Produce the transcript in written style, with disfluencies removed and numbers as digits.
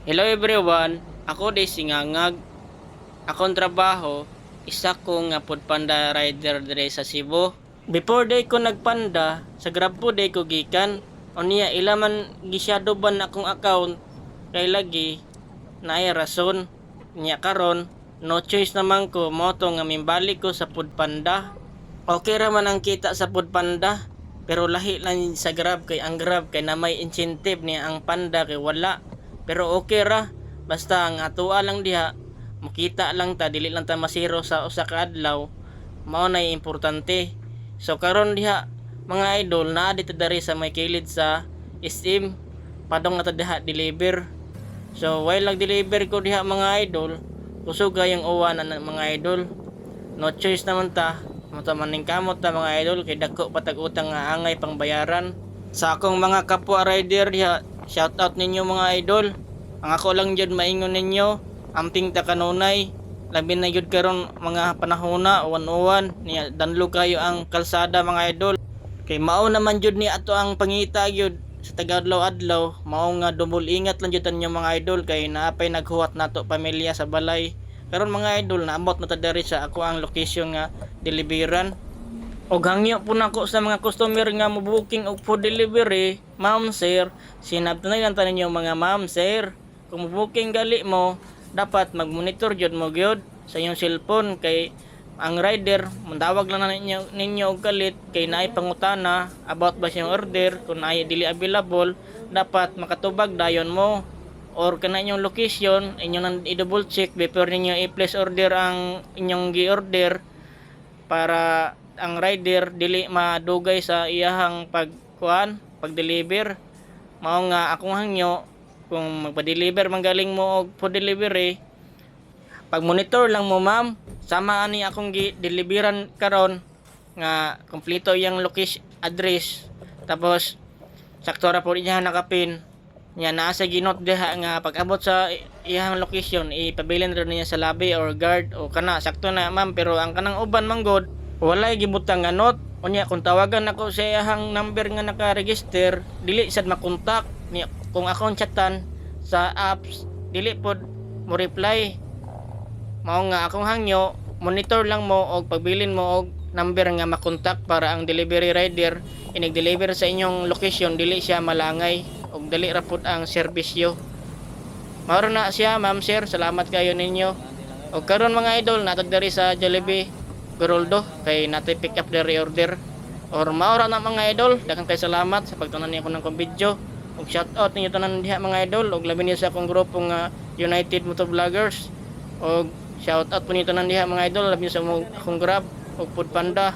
Hello everyone, ako day singangag. Akong trabaho, isa ko nga Foodpanda rider dire sa Cebu. Before day ko nagpanda, sa Grab po day ko gikan. O niya, ilaman gisyado ban akong account, kay lagi, naay rason. Niya karon, no choice naman ko, moto nga mimbalik ko sa Foodpanda. Okay raman ang kita sa Foodpanda, pero lahi lang sa Grab kay ang Grab kay na may incentive niya ang Panda kay wala. Pero okay ra, basta ang atua lang diha, makita lang ta, dili lang ta masiro sa usa ka adlaw, mao na importante. So karon diha mga idol, naa dito dari sa may kilid sa SM, padong na ta diha deliver. So while nag-deliver ko diha mga idol, kusog yung uwan na mga idol. No choice naman ta, maning kamot ta mga idol, kay dako patag utang nga angay pang bayaran. Sa akong mga kapwa rider diha, shout out ninyo mga idol. Ang ako lang jud maingon ninyo, amping ta kanunay. Labi na jud karon mga panahona, uwan-uwan niya danlo kayo ang kalsada mga idol. Kay mao naman jud ni ato ang pangita jud sa tagadlaw-adlaw, mao nga dumol ingat lang jud tanyo mga idol kay naapay naghuwat nato pamilya sa balay. Karon mga idol, naamot na ta diri sa ako ang location nga deliveran. Og hangyo po nako sa mga customer nga mo booking og food delivery, ma'am sir, sinabtanay lang tanan ninyo mga ma'am sir. Kung mo booking gali mo, dapat mag-monitor jud mo gyud sa inyong cellphone kay ang rider mundawag lang na ninyo og kalit kay naay pangutana about ba siyang order, kung naay dili available, dapat makatubag dayon mo or kana inyong location inyo nang i-double check before ninyo i-place order ang inyong gi-order para ang rider dili madugay sa iyahang pag-deliver. Mao nga akong hangyo, kung magpa-deliver man galing mo og food delivery, pag-monitor lang mo ma'am, sama ani akong gi-deliveran karon nga kompleto yang location address, tapos sakto ra po niya nakapin nya naa sa ginot diha nga pag-abot sa iyang location ipabilin ra niya sa lobby or guard o kana sakto na ma'am. Pero ang kanang uban manggod walay gibutang nga note unya, kung tawagan ako sa iyang number nga naka-register dili sad makontak niya. Kung akong chatan sa apps dili pod mo reply. Mao nga akong hangyo, monitor lang mo og pagbilin mo og number nga makontak para ang delivery rider inig-deliver sa inyong location dili siya malangay og dali ra pud ang serbisyo. Mao na siya ma'am sir, salamat kayo ninyo. Og karon mga idol, natad diri sa Jollibee Geroldo kay natay pick up the reorder. Or mao ra na mga idol, daghang kay salamat sa pagtunan niyo ko ng video. Og shout out ninyo tanan diha mga idol, og labi niyo sa akong grupo nga United Motovloggers. Og shout out po ninyo tanan diha mga idol, labi niyo sa akong Grab og Foodpanda.